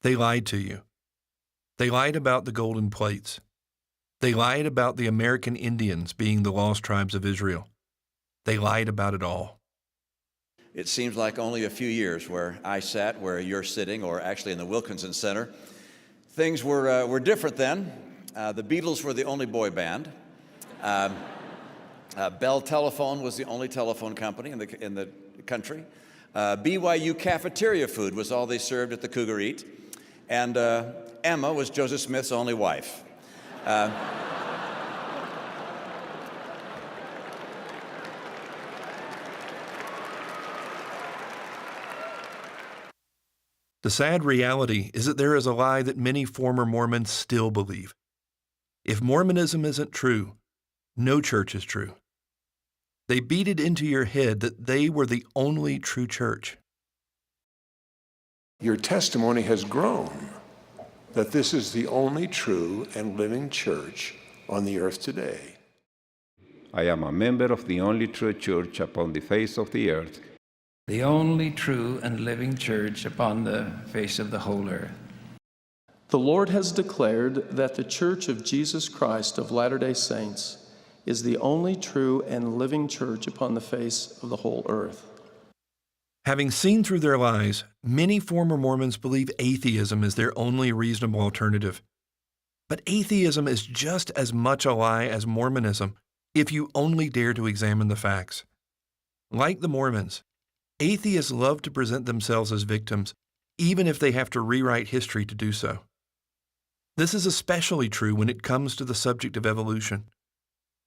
They lied to you. They lied about the golden plates. They lied about the American Indians being the lost tribes of Israel. They lied about it all. It seems like only a few years where I sat where you're sitting, or actually in the Wilkinson Center. Things were different then. The Beatles were the only boy band. Bell Telephone was the only telephone company in the country. BYU cafeteria food was all they served at the Cougar Eat. And Emma was Joseph Smith's only wife. The sad reality is that there is a lie that many former Mormons still believe. If Mormonism isn't true, no church is true. They beat it into your head that they were the only true church. Your testimony has grown that this is the only true and living church on the earth today. I am a member of the only true church upon the face of the earth. The only true and living church upon the face of the whole earth. The Lord has declared that the Church of Jesus Christ of Latter-day Saints is the only true and living church upon the face of the whole earth. Having seen through their lies, many former Mormons believe atheism is their only reasonable alternative. But atheism is just as much a lie as Mormonism if you only dare to examine the facts. Like the Mormons, atheists love to present themselves as victims, even if they have to rewrite history to do so. This is especially true when it comes to the subject of evolution.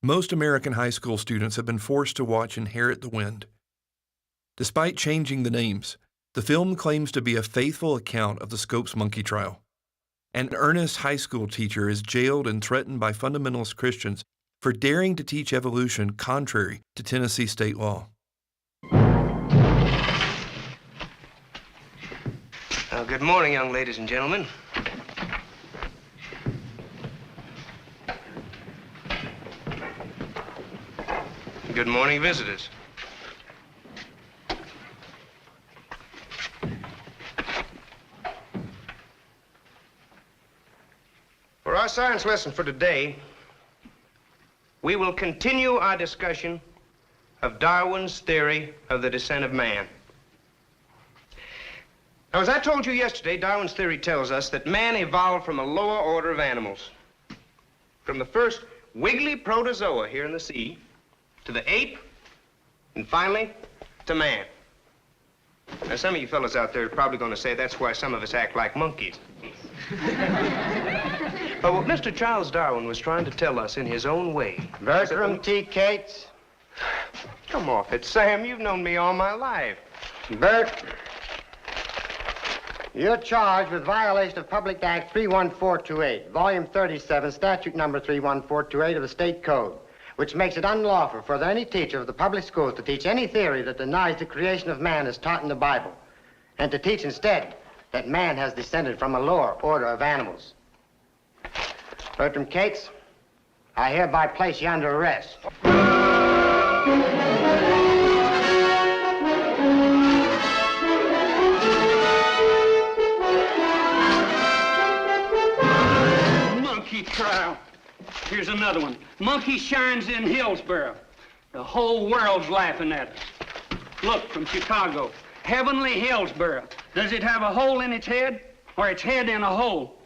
Most American high school students have been forced to watch Inherit the Wind. Despite changing the names, the film claims to be a faithful account of the Scopes monkey trial. An earnest high school teacher is jailed and threatened by fundamentalist Christians for daring to teach evolution contrary to Tennessee state law. Good morning, young ladies and gentlemen. Good morning, visitors. For our science lesson for today, we will continue our discussion of Darwin's theory of the descent of man. Now, as I told you yesterday, Darwin's theory tells us that man evolved from a lower order of animals. From the first wiggly protozoa here in the sea, to the ape, and finally, to man. Now, some of you fellows out there are probably going to say that's why some of us act like monkeys. But what Mr. Charles Darwin was trying to tell us in his own way... Bertram T. Cates. Come off it, Sam. You've known me all my life. Bert, you're charged with violation of Public Act 31428, Volume 37, Statute Number 31428 of the State Code, which makes it unlawful for any teacher of the public schools to teach any theory that denies the creation of man as taught in the Bible, and to teach instead that man has descended from a lower order of animals. Bertram Cates, I hereby place you under arrest. Monkey trial. Here's another one. Monkey shines in Hillsboro. The whole world's laughing at us. Look, from Chicago. Heavenly Hillsboro. Does it have a hole in its head, or its head in a hole?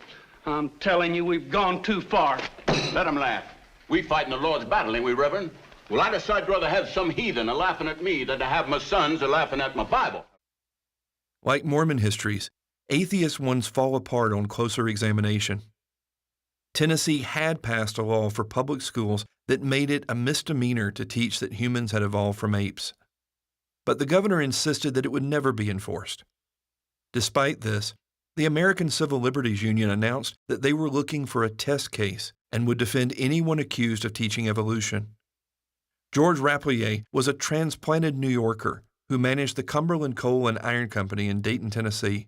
I'm telling you, we've gone too far. Let them laugh. We fighting the Lord's battle, ain't we, Reverend? Well, I'd decide rather have some heathen a-laughing at me than to have my sons a-laughing at my Bible. Like Mormon histories, atheist ones fall apart on closer examination. Tennessee had passed a law for public schools that made it a misdemeanor to teach that humans had evolved from apes. But the governor insisted that it would never be enforced. Despite this, the American Civil Liberties Union announced that they were looking for a test case and would defend anyone accused of teaching evolution. George Rapelier was a transplanted New Yorker who managed the Cumberland Coal and Iron Company in Dayton, Tennessee.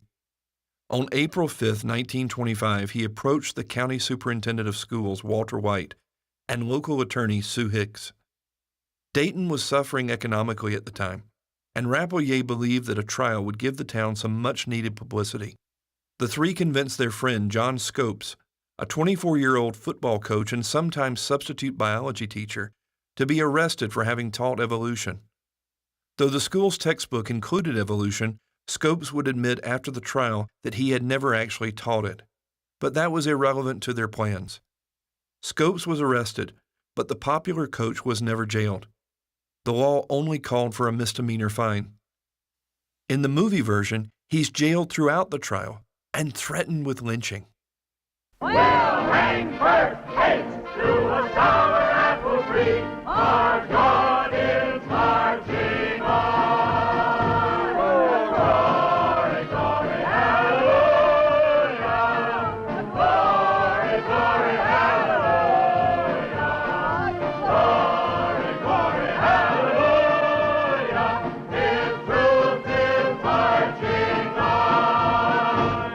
On April 5, 1925, he approached the county superintendent of schools, Walter White, and local attorney, Sue Hicks. Dayton was suffering economically at the time, and Rapelier believed that a trial would give the town some much-needed publicity. The three convinced their friend John Scopes, a 24-year-old football coach and sometimes substitute biology teacher, to be arrested for having taught evolution. Though the school's textbook included evolution, Scopes would admit after the trial that he had never actually taught it. But that was irrelevant to their plans. Scopes was arrested, but the popular coach was never jailed. The law only called for a misdemeanor fine. In the movie version, he's jailed throughout the trial and threatened with lynching. We'll hang first, haste to a sour apple tree. Our God is marching on. Glory, glory, hallelujah. Glory, glory, hallelujah. Glory, glory, hallelujah. His truth is marching on.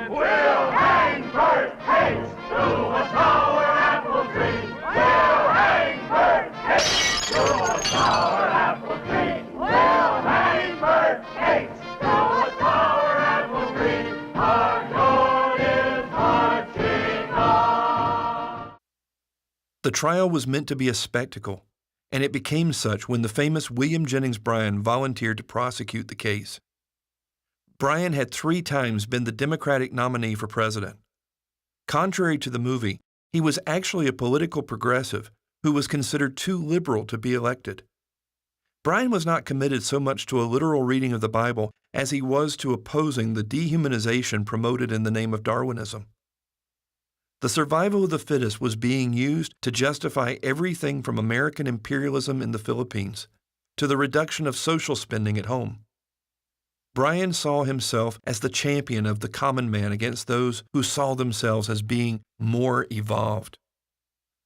We'll hang first, haste to a sour apple tree. We'll hang first, haste to a sour apple tree. We'll hang first, haste to a sour apple tree. Our God is marching on. The trial was meant to be a spectacle, and it became such when the famous William Jennings Bryan volunteered to prosecute the case. Bryan had 3 times been the Democratic nominee for president. Contrary to the movie, he was actually a political progressive who was considered too liberal to be elected. Bryan was not committed so much to a literal reading of the Bible as he was to opposing the dehumanization promoted in the name of Darwinism. The survival of the fittest was being used to justify everything from American imperialism in the Philippines to the reduction of social spending at home. Bryan saw himself as the champion of the common man against those who saw themselves as being more evolved.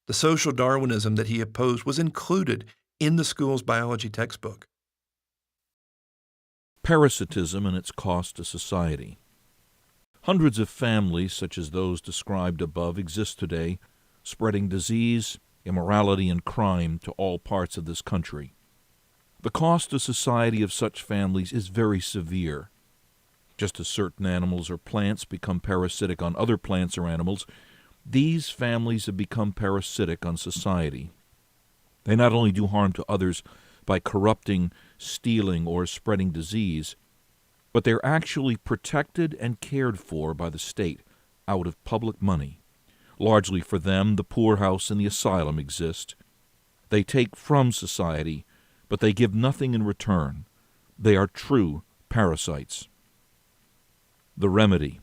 The social Darwinism that he opposed was included in the school's biology textbook. Parasitism and its cost to society. Hundreds of families, such as those described above, exist today, spreading disease, immorality, and crime to all parts of this country. The cost to society of such families is very severe. Just as certain animals or plants become parasitic on other plants or animals, these families have become parasitic on society. They not only do harm to others by corrupting, stealing, or spreading disease, but they're actually protected and cared for by the state out of public money. Largely for them, the poorhouse and the asylum exist. They take from society, but they give nothing in return. They are true parasites. The remedy.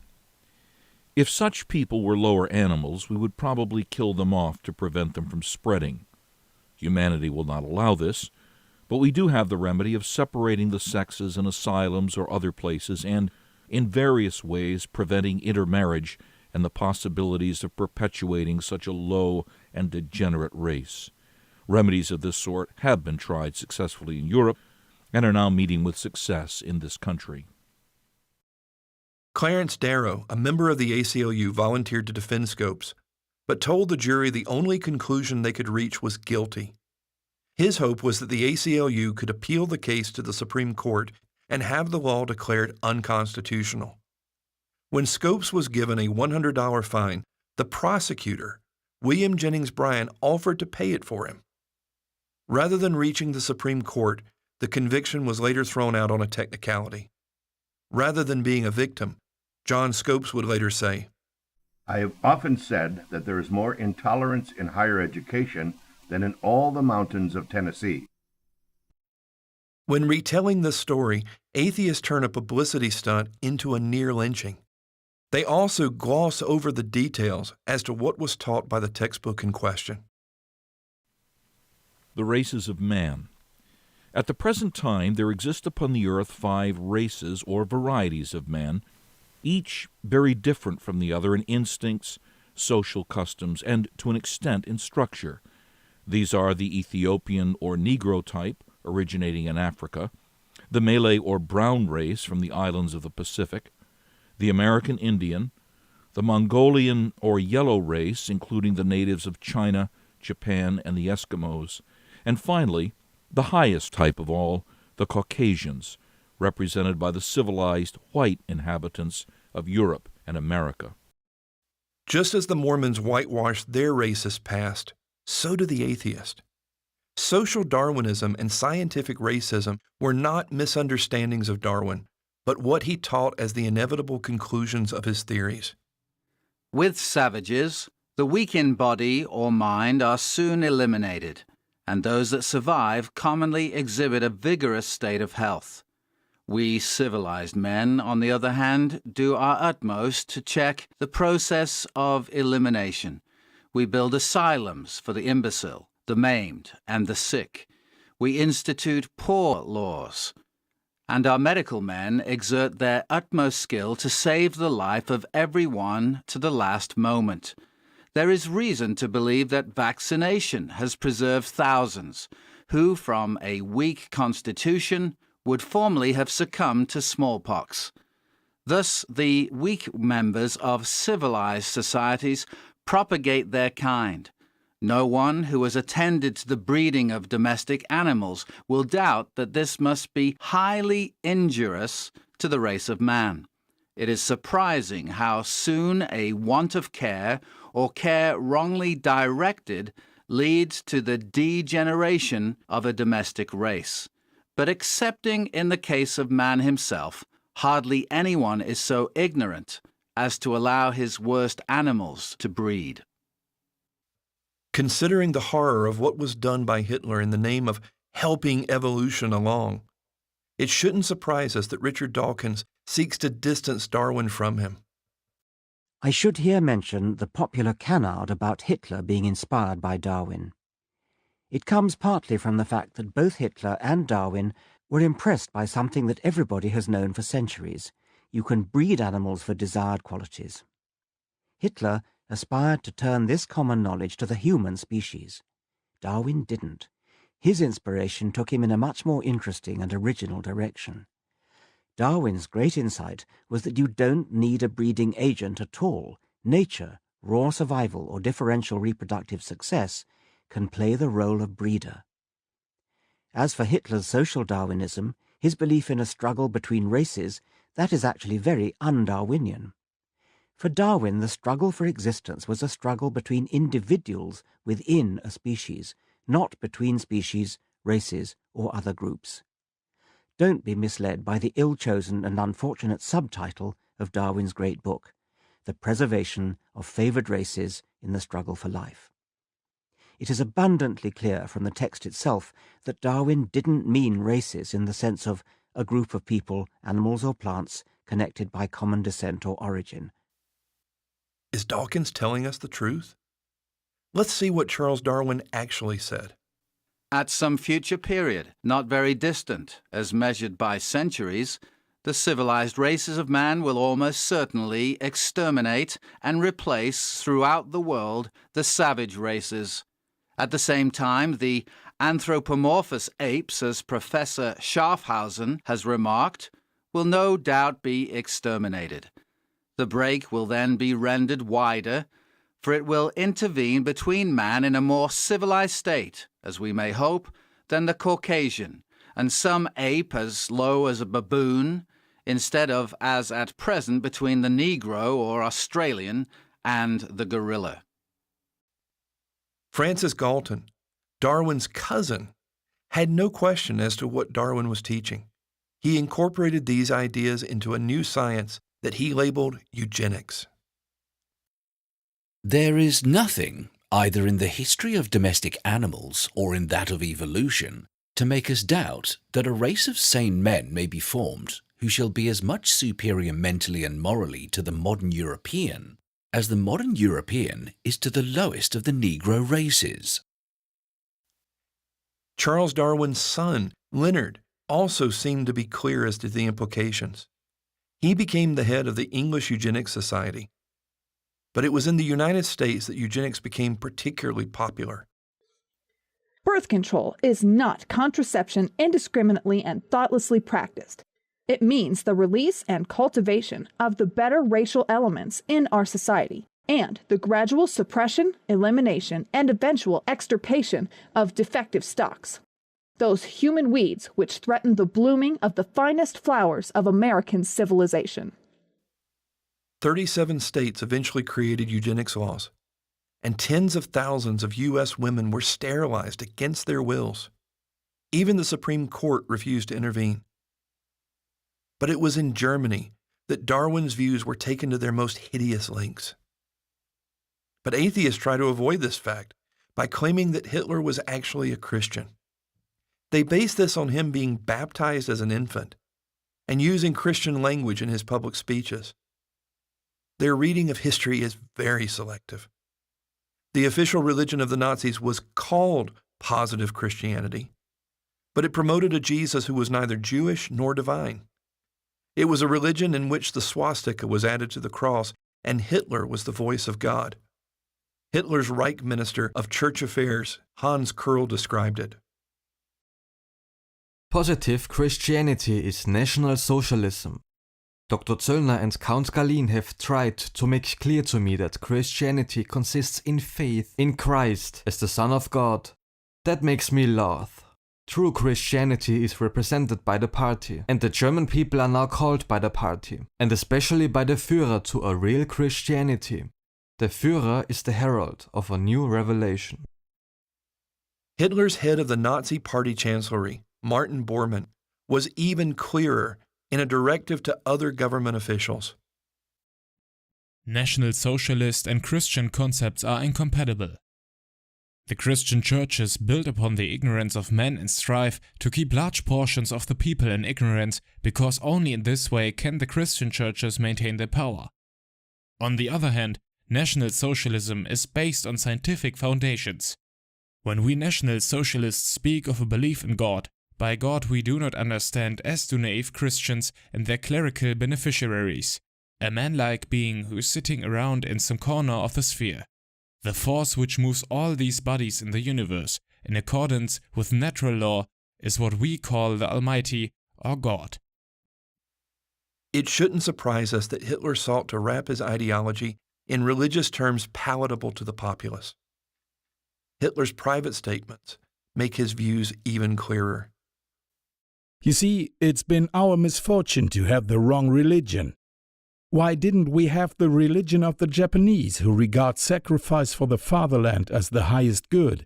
If such people were lower animals, we would probably kill them off to prevent them from spreading. Humanity will not allow this, but we do have the remedy of separating the sexes in asylums or other places and, in various ways, preventing intermarriage and the possibilities of perpetuating such a low and degenerate race. Remedies of this sort have been tried successfully in Europe and are now meeting with success in this country. Clarence Darrow, a member of the ACLU, volunteered to defend Scopes, but told the jury the only conclusion they could reach was guilty. His hope was that the ACLU could appeal the case to the Supreme Court and have the law declared unconstitutional. When Scopes was given a $100 fine, the prosecutor, William Jennings Bryan, offered to pay it for him. Rather than reaching the Supreme Court, the conviction was later thrown out on a technicality. Rather than being a victim, John Scopes would later say, I have often said that there is more intolerance in higher education than in all the mountains of Tennessee. When retelling this story, atheists turn a publicity stunt into a near lynching. They also gloss over the details as to what was taught by the textbook in question. The races of man. At the present time, there exist upon the earth 5 races or varieties of man, each very different from the other in instincts, social customs, and to an extent in structure. These are the Ethiopian or Negro type, originating in Africa, the Malay or brown race from the islands of the Pacific, the American Indian, the Mongolian or yellow race, including the natives of China, Japan, and the Eskimos, and finally, the highest type of all, the Caucasians, represented by the civilized white inhabitants of Europe and America. Just as the Mormons whitewashed their racist past, so do the atheists. Social Darwinism and scientific racism were not misunderstandings of Darwin, but what he taught as the inevitable conclusions of his theories. With savages, the weak in body or mind are soon eliminated, and those that survive commonly exhibit a vigorous state of health. We civilized men, on the other hand, do our utmost to check the process of elimination. We build asylums for the imbecile, the maimed, and the sick. We institute poor laws, and our medical men exert their utmost skill to save the life of everyone to the last moment. There is reason to believe that vaccination has preserved thousands who, from a weak constitution, would formerly have succumbed to smallpox. Thus, the weak members of civilized societies propagate their kind. No one who has attended to the breeding of domestic animals will doubt that this must be highly injurious to the race of man. It is surprising how soon a want of care or care wrongly directed leads to the degeneration of a domestic race. But excepting in the case of man himself, hardly anyone is so ignorant as to allow his worst animals to breed. Considering the horror of what was done by Hitler in the name of helping evolution along, it shouldn't surprise us that Richard Dawkins seeks to distance Darwin from him. I should here mention the popular canard about Hitler being inspired by Darwin. It comes partly from the fact that both Hitler and Darwin were impressed by something that everybody has known for centuries. You can breed animals for desired qualities. Hitler aspired to turn this common knowledge to the human species. Darwin didn't. His inspiration took him in a much more interesting and original direction. Darwin's great insight was that you don't need a breeding agent at all. Nature, raw survival or differential reproductive success, can play the role of breeder. As for Hitler's social Darwinism, his belief in a struggle between races, that is actually very un-Darwinian. For Darwin, the struggle for existence was a struggle between individuals within a species, not between species, races, or other groups. Don't be misled by the ill-chosen and unfortunate subtitle of Darwin's great book, The Preservation of Favored Races in the Struggle for Life. It is abundantly clear from the text itself that Darwin didn't mean races in the sense of a group of people, animals or plants, connected by common descent or origin. Is Dawkins telling us the truth? Let's see what Charles Darwin actually said. At some future period, not very distant, as measured by centuries, the civilized races of man will almost certainly exterminate and replace throughout the world the savage races. At the same time, the anthropomorphous apes, as Professor Schaffhausen has remarked, will no doubt be exterminated. The break will then be rendered wider, for it will intervene between man in a more civilized state, as we may hope, than the Caucasian, and some ape as low as a baboon, instead of, as at present, between the Negro or Australian and the gorilla. Francis Galton, Darwin's cousin, had no question as to what Darwin was teaching. He incorporated these ideas into a new science that he labeled eugenics. There is nothing, either in the history of domestic animals or in that of evolution, to make us doubt that a race of sane men may be formed who shall be as much superior mentally and morally to the modern European as the modern European is to the lowest of the Negro races. Charles Darwin's son, Leonard, also seemed to be clear as to the implications. He became the head of the English Eugenics Society. But it was in the United States that eugenics became particularly popular. Birth control is not contraception indiscriminately and thoughtlessly practiced. It means the release and cultivation of the better racial elements in our society, and the gradual suppression, elimination, and eventual extirpation of defective stocks. Those human weeds which threaten the blooming of the finest flowers of American civilization. 37 states eventually created eugenics laws, and tens of thousands of U.S. women were sterilized against their wills. Even the Supreme Court refused to intervene. But it was in Germany that Darwin's views were taken to their most hideous lengths. But atheists try to avoid this fact by claiming that Hitler was actually a Christian. They base this on him being baptized as an infant and using Christian language in his public speeches. Their reading of history is very selective. The official religion of the Nazis was called positive Christianity, but it promoted a Jesus who was neither Jewish nor divine. It was a religion in which the swastika was added to the cross and Hitler was the voice of God. Hitler's Reich Minister of Church Affairs, Hans Kerrl, described it. Positive Christianity is National Socialism. Dr. Zöllner and Count Galin have tried to make clear to me that Christianity consists in faith in Christ as the Son of God. That makes me laugh. True Christianity is represented by the party, and the German people are now called by the party, and especially by the Führer, to a real Christianity. The Führer is the herald of a new revelation. Hitler's head of the Nazi Party Chancellery, Martin Bormann, was even clearer in a directive to other government officials. National Socialist and Christian concepts are incompatible. The Christian churches build upon the ignorance of men and strive to keep large portions of the people in ignorance, because only in this way can the Christian churches maintain their power. On the other hand, National Socialism is based on scientific foundations. When we National Socialists speak of a belief in God, by God we do not understand, as do naive Christians and their clerical beneficiaries, a man-like being who is sitting around in some corner of the sphere. The force which moves all these bodies in the universe, in accordance with natural law, is what we call the Almighty, or God. It shouldn't surprise us that Hitler sought to wrap his ideology in religious terms palatable to the populace. Hitler's private statements make his views even clearer. You see, it's been our misfortune to have the wrong religion. Why didn't we have the religion of the Japanese, who regard sacrifice for the fatherland as the highest good?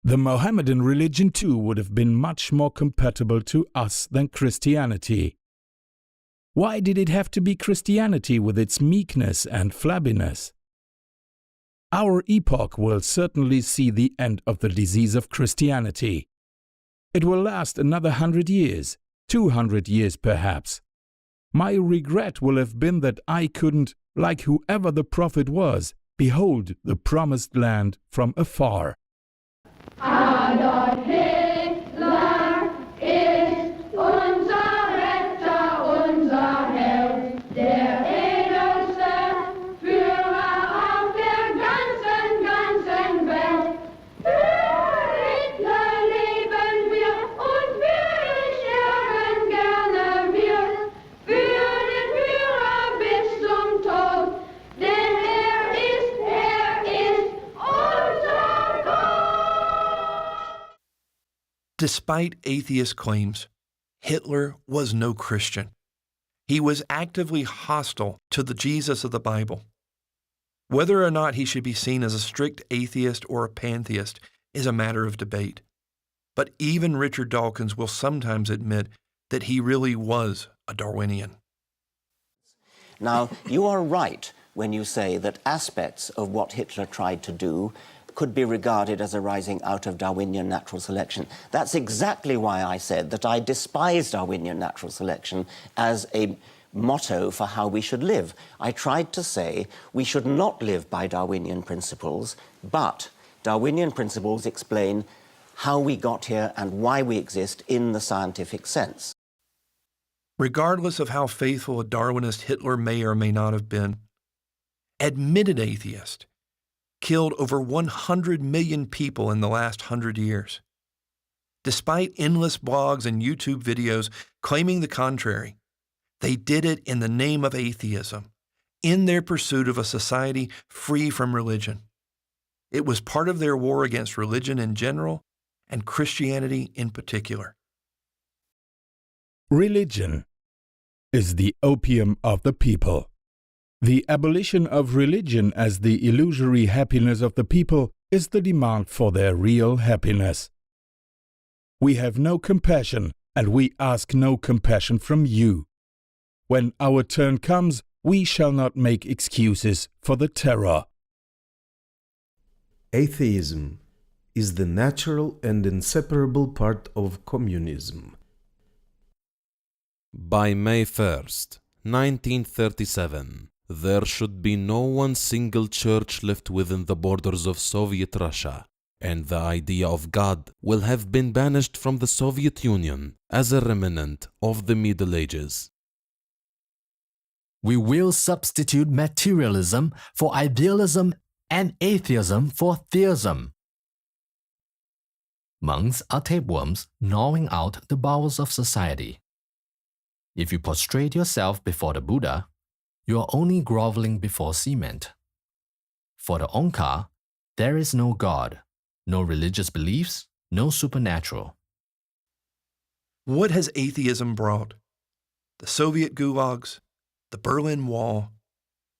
The Mohammedan religion too would have been much more compatible to us than Christianity. Why did it have to be Christianity with its meekness and flabbiness? Our epoch will certainly see the end of the disease of Christianity. It will last another 100 years, 200 years perhaps. My regret will have been that I couldn't, like whoever the prophet was, behold the promised land from afar. Adolf Hitler ist unser Retter, unser Held, der edelste Führer auf der ganzen Welt. Für Hitler leben wir und wir sterben gerne wir. Für den Führer bis zum Tod, denn er ist unser Gott. Despite atheist claims, Hitler was no Christian. He was actively hostile to the Jesus of the Bible. Whether or not he should be seen as a strict atheist or a pantheist is a matter of debate. But even Richard Dawkins will sometimes admit that he really was a Darwinian. Now, you are right when you say that aspects of what Hitler tried to do could be regarded as arising out of Darwinian natural selection. That's exactly why I said that I despise Darwinian natural selection as a motto for how we should live. I tried to say we should not live by Darwinian principles, but Darwinian principles explain how we got here and why we exist in the scientific sense. Regardless of how faithful a Darwinist Hitler may or may not have been, admitted atheist killed over 100 million people in the last 100 years. Despite endless blogs and YouTube videos claiming the contrary, they did it in the name of atheism, in their pursuit of a society free from religion. It was part of their war against religion in general and Christianity in particular. Religion is the opium of the people. The abolition of religion as the illusory happiness of the people is the demand for their real happiness. We have no compassion, and we ask no compassion from you. When our turn comes, we shall not make excuses for the terror. Atheism is the natural and inseparable part of communism. By May 1st, 1937, there should be no one single church left within the borders of Soviet Russia, and the idea of God will have been banished from the Soviet Union as a remnant of the Middle Ages. We will substitute materialism for idealism and atheism for theism. Monks are tapeworms gnawing out the bowels of society. If you prostrate yourself before the Buddha, you are only groveling before cement. For the Onkar, there is no God, no religious beliefs, no supernatural. What has atheism brought? The Soviet gulags, the Berlin Wall,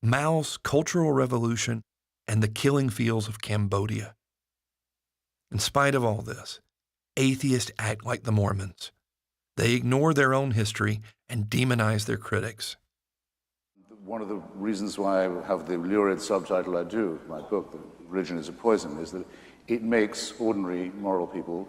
Mao's Cultural Revolution, and the killing fields of Cambodia. In spite of all this, atheists act like the Mormons. They ignore their own history and demonize their critics. One of the reasons why I have the lurid subtitle I do, my book, Religion is a Poison, is that it makes ordinary moral people,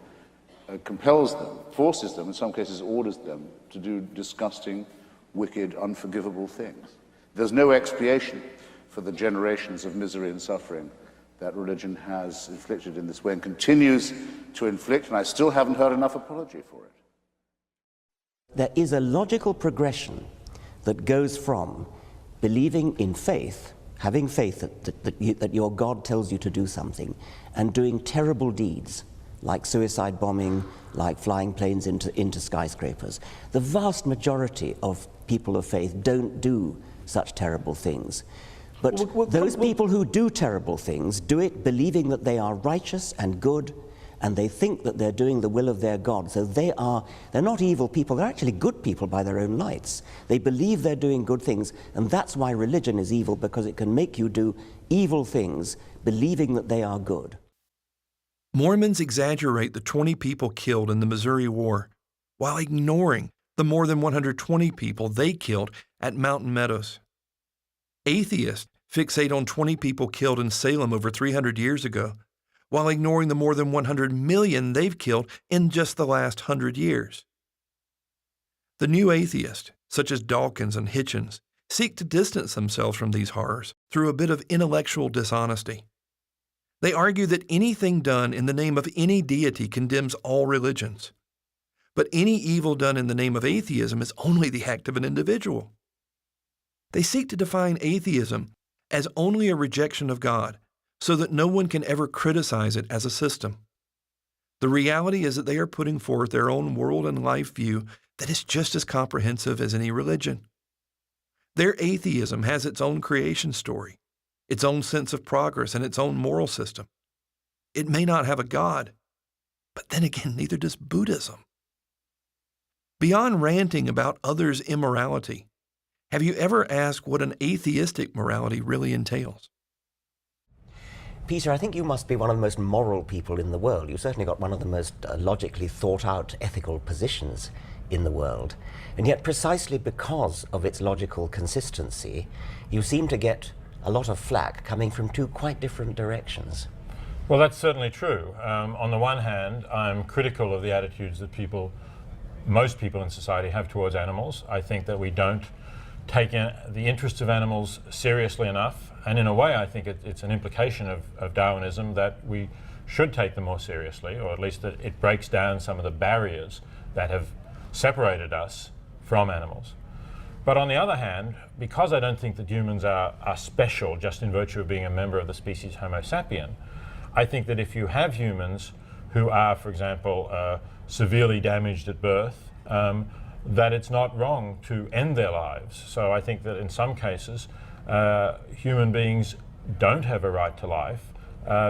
compels them, forces them, in some cases orders them, to do disgusting, wicked, unforgivable things. There's no expiation for the generations of misery and suffering that religion has inflicted in this way and continues to inflict, and I still haven't heard enough apology for it. There is a logical progression that goes from believing in faith, having faith that your God tells you to do something, and doing terrible deeds like suicide bombing, like flying planes into skyscrapers. The vast majority of people of faith don't do such terrible things. But those people who do terrible things do it believing that they are righteous and good, and they think that they're doing the will of their God. So they're not evil people, they're actually good people by their own lights. They believe they're doing good things, and that's why religion is evil, because it can make you do evil things believing that they are good. Mormons exaggerate the 20 people killed in the Missouri War while ignoring the more than 120 people they killed at Mountain Meadows. Atheists fixate on 20 people killed in Salem over 300 years ago, while ignoring the more than 100 million they've killed in just the last 100 years. The new atheists, such as Dawkins and Hitchens, seek to distance themselves from these horrors through a bit of intellectual dishonesty. They argue that anything done in the name of any deity condemns all religions. But any evil done in the name of atheism is only the act of an individual. They seek to define atheism as only a rejection of God, so that no one can ever criticize it as a system. The reality is that they are putting forth their own world and life view that is just as comprehensive as any religion. Their atheism has its own creation story, its own sense of progress, and its own moral system. It may not have a God, but then again, neither does Buddhism. Beyond ranting about others' immorality, have you ever asked what an atheistic morality really entails? Peter, I think you must be one of the most moral people in the world. You've certainly got one of the most logically thought-out ethical positions in the world. And yet, precisely because of its logical consistency, you seem to get a lot of flack coming from two quite different directions. Well, that's certainly true. On the one hand, I'm critical of the attitudes that most people in society have towards animals. I think that we don't take the interests of animals seriously enough, and in a way I think it's an implication of Darwinism that we should take them more seriously, or at least that it breaks down some of the barriers that have separated us from animals. But on the other hand, because I don't think that humans are special just in virtue of being a member of the species Homo sapien, I think that if you have humans who are, for example, severely damaged at birth, that it's not wrong to end their lives. So I think that in some cases, human beings don't have a right to life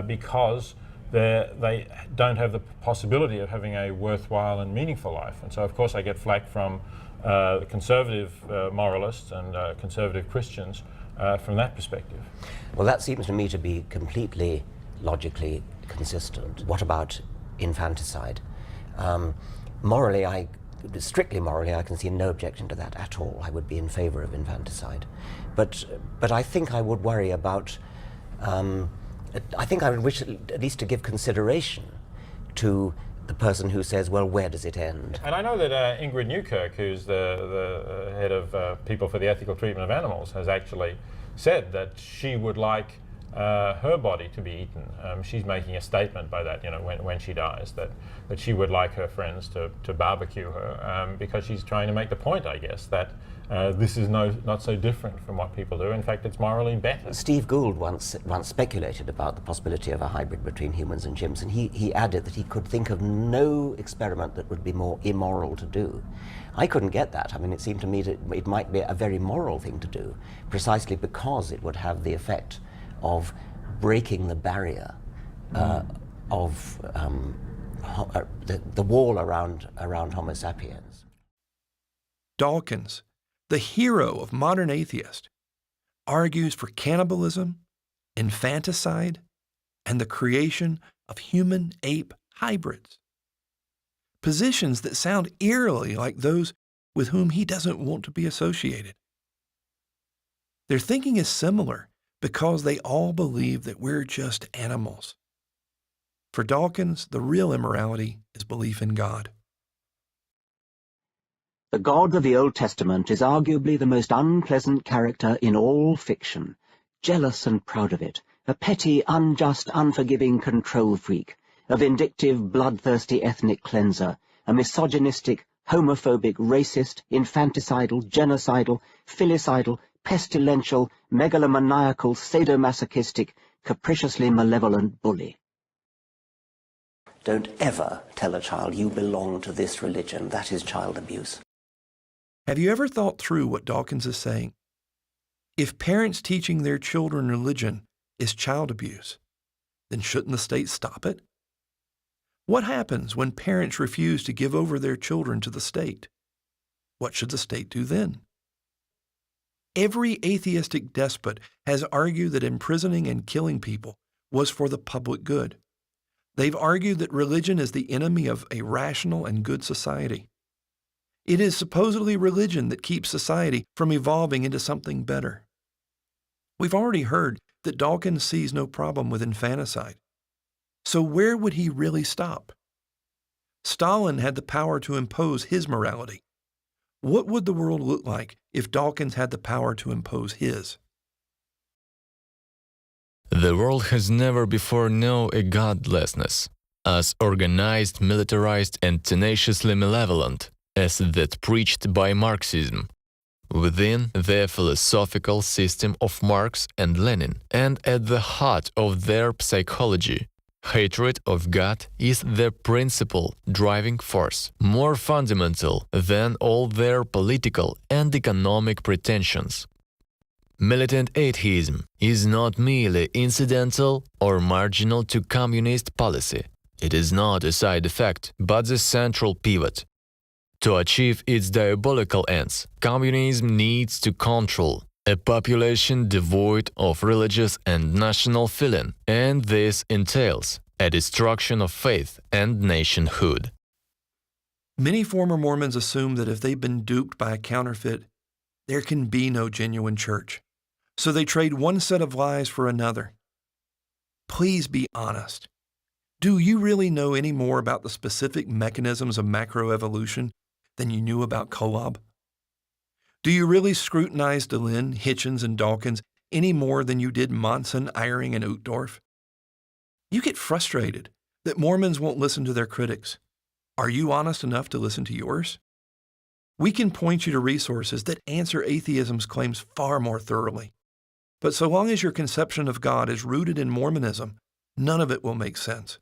because they don't have the possibility of having a worthwhile and meaningful life. And so, of course, I get flack from conservative moralists and conservative Christians from that perspective. Well, that seems to me to be completely logically consistent. What about infanticide? Strictly morally, I can see no objection to that at all. I would be in favor of infanticide. But I think I would worry about, I think I would wish at least to give consideration to the person who says, well, where does it end? And I know that Ingrid Newkirk, who's the head of People for the Ethical Treatment of Animals, has actually said that she would like her body to be eaten. She's making a statement by that, when she dies, that she would like her friends to barbecue her, because she's trying to make the point, I guess, that this is not so different from what people do. In fact, it's morally better. Steve Gould once speculated about the possibility of a hybrid between humans and chimps, and he added that he could think of no experiment that would be more immoral to do. I couldn't get that. I mean, it seemed to me that it might be a very moral thing to do, precisely because it would have the effect of breaking the barrier of the wall around Homo sapiens. Dawkins, the hero of modern atheists, argues for cannibalism, infanticide, and the creation of human-ape hybrids. Positions that sound eerily like those with whom he doesn't want to be associated. Their thinking is similar because they all believe that we're just animals. For Dawkins, the real immorality is belief in God. The God of the Old Testament is arguably the most unpleasant character in all fiction, jealous and proud of it, a petty, unjust, unforgiving control freak, a vindictive, bloodthirsty ethnic cleanser, a misogynistic, homophobic, racist, infanticidal, genocidal, filicidal, pestilential, megalomaniacal, sadomasochistic, capriciously malevolent bully. Don't ever tell a child you belong to this religion. That is child abuse. Have you ever thought through what Dawkins is saying? If parents teaching their children religion is child abuse, then shouldn't the state stop it? What happens when parents refuse to give over their children to the state? What should the state do then? Every atheistic despot has argued that imprisoning and killing people was for the public good. They've argued that religion is the enemy of a rational and good society. It is supposedly religion that keeps society from evolving into something better. We've already heard that Dawkins sees no problem with infanticide. So where would he really stop? Stalin had the power to impose his morality. What would the world look like if Dawkins had the power to impose his? The world has never before known a godlessness as organized, militarized, and tenaciously malevolent as that preached by Marxism. Within the philosophical system of Marx and Lenin, and at the heart of their psychology, hatred of God is the principal driving force, more fundamental than all their political and economic pretensions. Militant atheism is not merely incidental or marginal to communist policy. It is not a side effect, but the central pivot. To achieve its diabolical ends, communism needs to control a population devoid of religious and national feeling, and this entails a destruction of faith and nationhood. Many former Mormons assume that if they've been duped by a counterfeit, there can be no genuine church. So they trade one set of lies for another. Please be honest. Do you really know any more about the specific mechanisms of macroevolution than you knew about Kolob? Do you really scrutinize Dehlin, Hitchens, and Dawkins any more than you did Monson, Eyring, and Uchtdorf? You get frustrated that Mormons won't listen to their critics. Are you honest enough to listen to yours? We can point you to resources that answer atheism's claims far more thoroughly. But so long as your conception of God is rooted in Mormonism, none of it will make sense.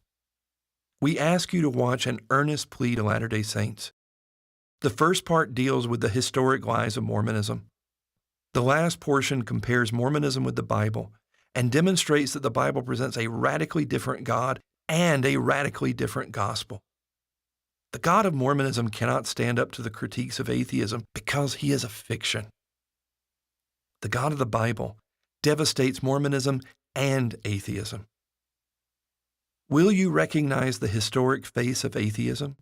We ask you to watch An Earnest Plea to Latter-day Saints. The first part deals with the historic lies of Mormonism. The last portion compares Mormonism with the Bible and demonstrates that the Bible presents a radically different God and a radically different gospel. The God of Mormonism cannot stand up to the critiques of atheism because he is a fiction. The God of the Bible devastates Mormonism and atheism. Will you recognize the historic face of atheism?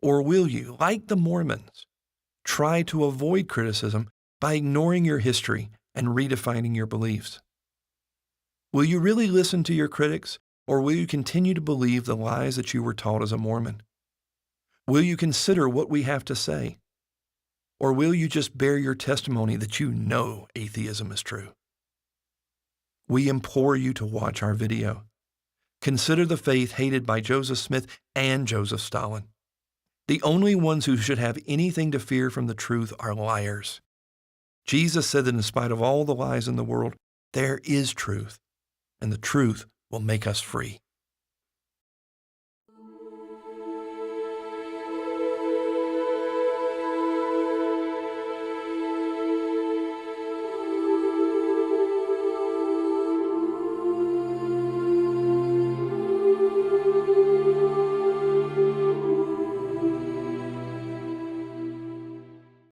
Or will you, like the Mormons, try to avoid criticism by ignoring your history and redefining your beliefs? Will you really listen to your critics, or will you continue to believe the lies that you were taught as a Mormon? Will you consider what we have to say? Or will you just bear your testimony that you know atheism is true? We implore you to watch our video. Consider the faith hated by Joseph Smith and Joseph Stalin. The only ones who should have anything to fear from the truth are liars. Jesus said that in spite of all the lies in the world, there is truth, and the truth will make us free.